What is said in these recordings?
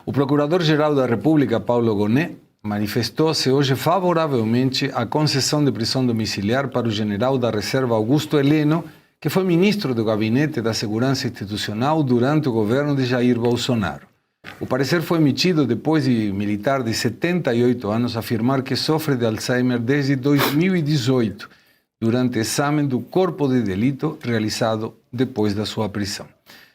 O Procurador-Geral da República, Paulo Gonet, manifestou-se hoje favoravelmente à concessão de prisão domiciliar para o general da Reserva Augusto Heleno, que foi ministro do Gabinete da Segurança Institucional durante o governo de Jair Bolsonaro. O parecer foi emitido depois de militar de 78 anos afirmar que sofre de Alzheimer desde 2018, durante exame do corpo de delito realizado depois da sua prisão.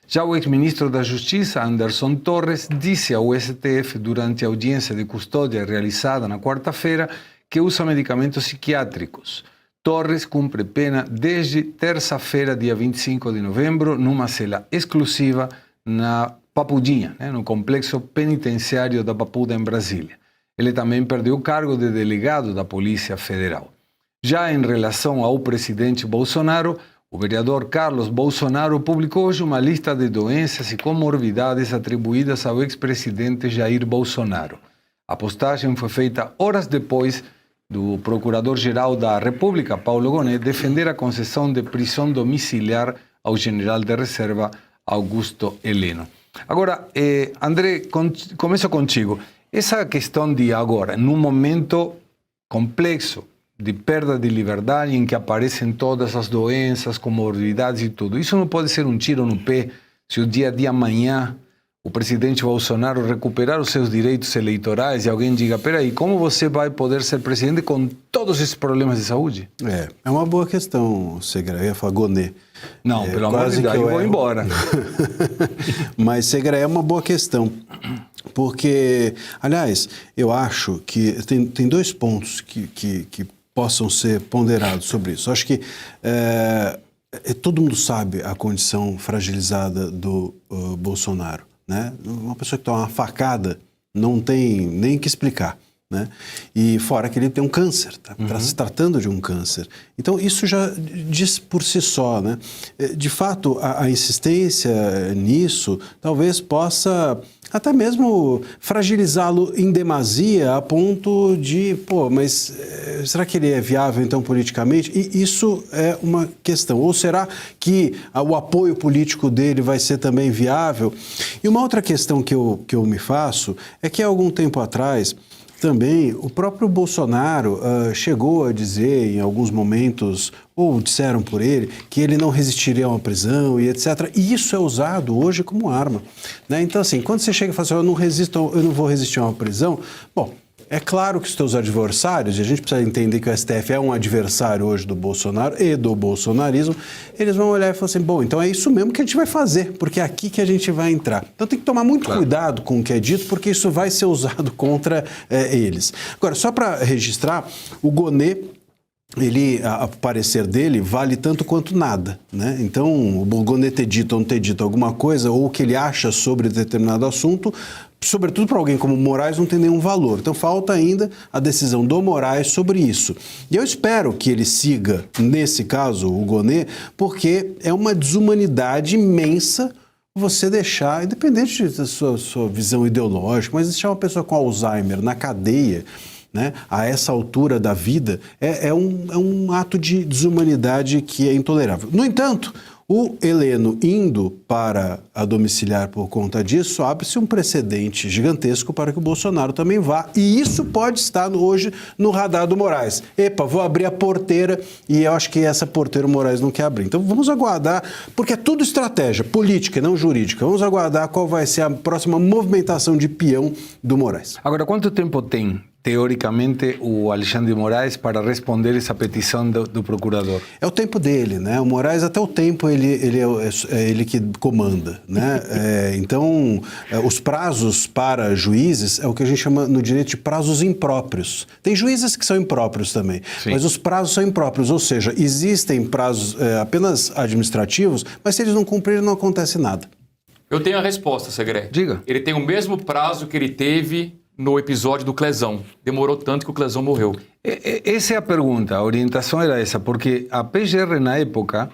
Já o ex-ministro da Justiça, Anderson Torres, disse ao STF durante a audiência de custódia realizada na quarta-feira que usa medicamentos psiquiátricos. Torres cumpre pena desde terça-feira, dia 25 de novembro, numa cela exclusiva na Papudinha, no complexo penitenciário da Papuda, em Brasília. Ele também perdeu o cargo de delegado da Polícia Federal. Já em relação ao presidente Bolsonaro, o vereador Carlos Bolsonaro publicou hoje uma lista de doenças e comorbidades atribuídas ao ex-presidente Jair Bolsonaro. A postagem foi feita horas depois do Procurador-Geral da República, Paulo Gonet, defender a concessão de prisão domiciliar ao general de reserva Augusto Heleno. Agora, André, começo contigo. Essa questão de agora, num momento complexo, de perda de liberdade, em que aparecem todas as doenças, comorbidades e tudo. Isso não pode ser um tiro no pé se o dia de amanhã o presidente Bolsonaro recuperar os seus direitos eleitorais e alguém diga, peraí, como você vai poder ser presidente com todos esses problemas de saúde? É uma boa questão, Segre. Eu ia falar Gonet. Não, pelo amor de Deus, eu vou embora. Mas, Segre, é uma boa questão. Porque, aliás, eu acho que tem dois pontos que possam ser ponderados sobre isso. Acho que todo mundo sabe a condição fragilizada do Bolsonaro, né? Uma pessoa que toma uma facada não tem nem que explicar, né? E fora que ele tem um câncer, está se tratando de um câncer. Então isso já diz por si só, né? De fato, a insistência nisso talvez possa até mesmo fragilizá-lo em demasia a ponto de, mas será que ele é viável então politicamente? E isso é uma questão. Ou será que o apoio político dele vai ser também viável? E uma outra questão que eu me faço é que há algum tempo atrás também o próprio Bolsonaro chegou a dizer em alguns momentos, ou disseram por ele, que ele não resistiria a uma prisão e etc. E isso é usado hoje como arma, né? Então, assim, quando você chega e fala assim, eu não vou resistir a uma prisão, bom, é claro que os teus adversários, e a gente precisa entender que o STF é um adversário hoje do Bolsonaro e do bolsonarismo, eles vão olhar e falar assim, bom, então é isso mesmo que a gente vai fazer, porque é aqui que a gente vai entrar. Então tem que tomar muito cuidado com o que é dito, porque isso vai ser usado contra eles. Agora, só para registrar, o Gonet, a parecer dele vale tanto quanto nada, né? Então, o Gonet ter dito ou não ter dito alguma coisa, ou o que ele acha sobre determinado assunto, sobretudo para alguém como Moraes, não tem nenhum valor. Então, falta ainda a decisão do Moraes sobre isso. E eu espero que ele siga, nesse caso, o Gonet, porque é uma desumanidade imensa você deixar, independente da sua visão ideológica, mas deixar uma pessoa com Alzheimer na cadeia, né, a essa altura da vida, é um ato de desumanidade que é intolerável. No entanto, o Heleno indo para a domiciliar por conta disso, abre-se um precedente gigantesco para que o Bolsonaro também vá. E isso pode estar hoje no radar do Moraes. Epa, vou abrir a porteira e eu acho que essa porteira o Moraes não quer abrir. Então vamos aguardar, porque é tudo estratégia política, não jurídica. Vamos aguardar qual vai ser a próxima movimentação de peão do Moraes. Agora, quanto tempo tem, teoricamente, o Alexandre de Moraes para responder essa petição do procurador? É o tempo dele, né? O Moraes, até o tempo, ele é ele que comanda, né? Então, os prazos para juízes é o que a gente chama no direito de prazos impróprios. Tem juízes que são impróprios também, sim, mas os prazos são impróprios, ou seja, existem prazos apenas administrativos, mas se eles não cumprirem, não acontece nada. Eu tenho a resposta, Segre. Diga. Ele tem o mesmo prazo que ele teve no episódio do Clezão. Demorou tanto que o Clezão morreu. Essa é a pergunta, a orientação era essa, porque a PGR na época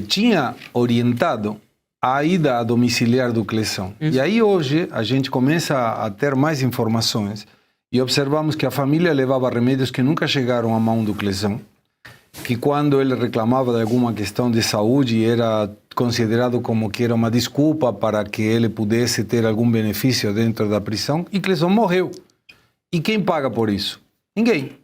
tinha orientado a ida a domiciliar do Clezão. E aí hoje a gente começa a ter mais informações e observamos que a família levava remédios que nunca chegaram à mão do Clezão, que quando ele reclamava de alguma questão de saúde era considerado como que era uma desculpa para que ele pudesse ter algum benefício dentro da prisão, e Clezon morreu. E quem paga por isso? Ninguém.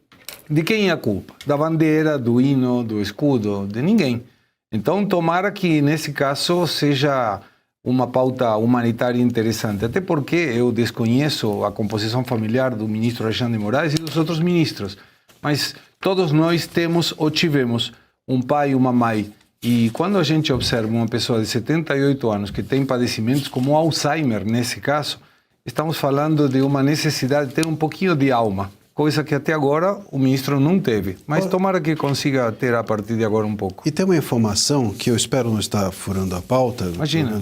De quem é a culpa? Da bandeira, do hino, do escudo? De ninguém. Então, tomara que nesse caso seja uma pauta humanitária interessante, até porque eu desconheço a composição familiar do ministro Alexandre de Moraes e dos outros ministros, mas todos nós temos ou tivemos um pai e uma mãe, e quando a gente observa uma pessoa de 78 anos que tem padecimentos como Alzheimer, nesse caso, estamos falando de uma necessidade de ter um pouquinho de alma, coisa que até agora o ministro não teve, mas tomara que consiga ter a partir de agora um pouco. E tem uma informação que eu espero não estar furando a pauta, imagina,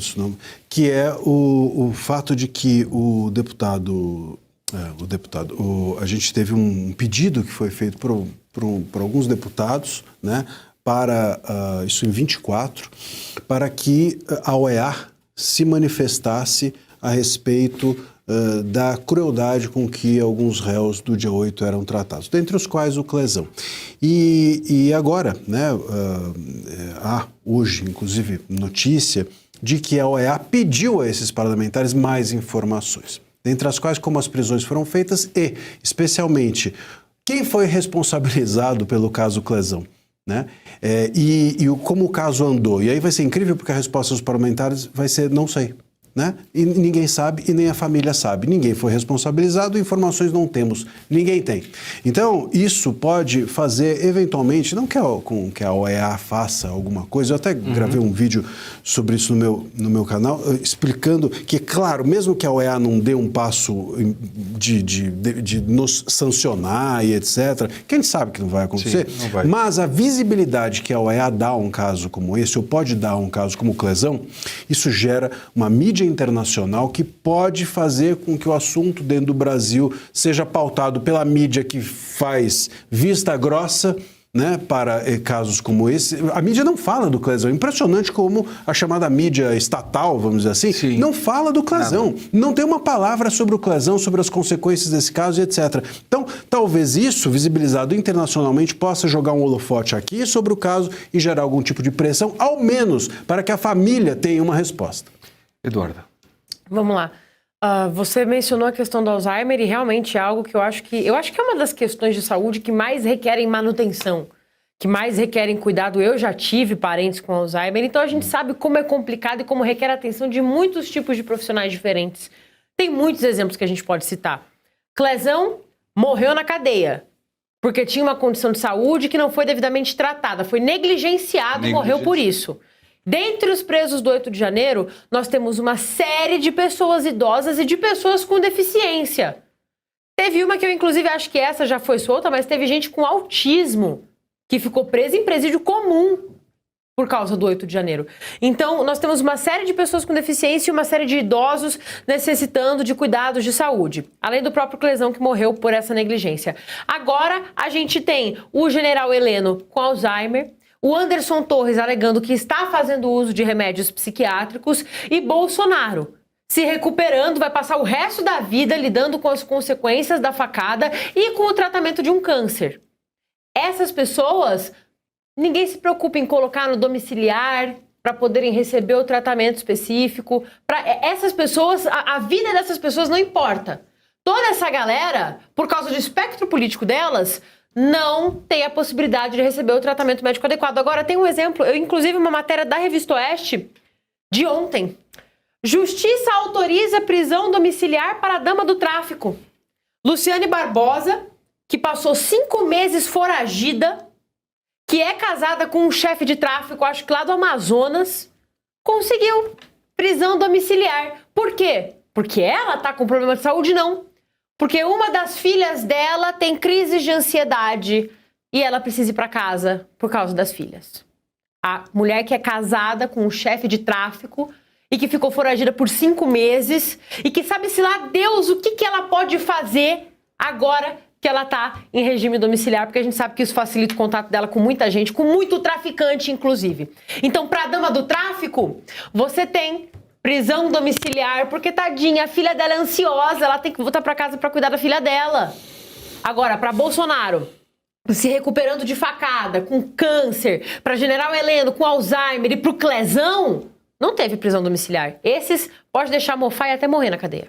que é o fato de que a gente teve um pedido que foi feito por alguns deputados, né, para isso em 24, para que a OEA se manifestasse a respeito da crueldade com que alguns réus do dia 8 eram tratados, dentre os quais o Clezão. E agora, né, há hoje, inclusive, notícia de que a OEA pediu a esses parlamentares mais informações, dentre as quais como as prisões foram feitas e, especialmente, quem foi responsabilizado pelo caso Clezão, né? Como o caso andou. E aí vai ser incrível porque a resposta dos parlamentares vai ser não sei. Né? E ninguém sabe e nem a família sabe. Ninguém foi responsabilizado, informações não temos, ninguém tem. Então, isso pode fazer, eventualmente, não que a OEA faça alguma coisa, eu até gravei um vídeo sobre isso no meu canal, explicando que, claro, mesmo que a OEA não dê um passo de nos sancionar e etc., que a gente sabe que não vai acontecer, sim, não vai. Mas a visibilidade que a OEA dá a um caso como esse, ou pode dar a um caso como o Clezão, isso gera uma mídia internacional que pode fazer com que o assunto dentro do Brasil seja pautado pela mídia que faz vista grossa, né, para casos como esse. A mídia não fala do Clezão. Impressionante como a chamada mídia estatal, vamos dizer assim, sim, não fala do Clezão. Não tem uma palavra sobre o Clezão, sobre as consequências desse caso, etc. Então, talvez isso, visibilizado internacionalmente, possa jogar um holofote aqui sobre o caso e gerar algum tipo de pressão, ao menos para que a família tenha uma resposta. Eduarda. Vamos lá. Você mencionou a questão do Alzheimer e realmente é algo que eu acho que é uma das questões de saúde que mais requerem manutenção, que mais requerem cuidado. Eu já tive parentes com Alzheimer, então a gente sabe como é complicado e como requer a atenção de muitos tipos de profissionais diferentes. Tem muitos exemplos que a gente pode citar. Clezão morreu na cadeia porque tinha uma condição de saúde que não foi devidamente tratada, foi negligenciado e morreu por isso. Dentre os presos do 8 de janeiro, nós temos uma série de pessoas idosas e de pessoas com deficiência. Teve uma que eu, inclusive, acho que essa já foi solta, mas teve gente com autismo que ficou presa em presídio comum por causa do 8 de janeiro. Então, nós temos uma série de pessoas com deficiência e uma série de idosos necessitando de cuidados de saúde, além do próprio Clezão que morreu por essa negligência. Agora, a gente tem o general Heleno com Alzheimer, o Anderson Torres alegando que está fazendo uso de remédios psiquiátricos e Bolsonaro se recuperando, vai passar o resto da vida lidando com as consequências da facada e com o tratamento de um câncer. Essas pessoas, ninguém se preocupa em colocar no domiciliar para poderem receber o tratamento específico. Para essas pessoas, a vida dessas pessoas não importa. Toda essa galera, por causa do espectro político delas, não tem a possibilidade de receber o tratamento médico adequado. Agora, tem um exemplo, inclusive uma matéria da Revista Oeste de ontem. Justiça autoriza prisão domiciliar para a dama do tráfico. Luciane Barbosa, que passou 5 meses foragida, que é casada com um chefe de tráfico, acho que lá do Amazonas, conseguiu prisão domiciliar. Por quê? Porque ela está com problema de saúde? Não. Porque uma das filhas dela tem crises de ansiedade e ela precisa ir para casa por causa das filhas. A mulher que é casada com um chefe de tráfico e que ficou foragida por 5 meses e que sabe-se lá Deus o que ela pode fazer agora que ela está em regime domiciliar, porque a gente sabe que isso facilita o contato dela com muita gente, com muito traficante, inclusive. Então, para a dama do tráfico, você tem prisão domiciliar, porque, tadinha, a filha dela é ansiosa, ela tem que voltar para casa para cuidar da filha dela. Agora, para Bolsonaro, se recuperando de facada, com câncer, para General Heleno com Alzheimer e pro Clezão, não teve prisão domiciliar. Esses pode deixar mofar e até morrer na cadeia.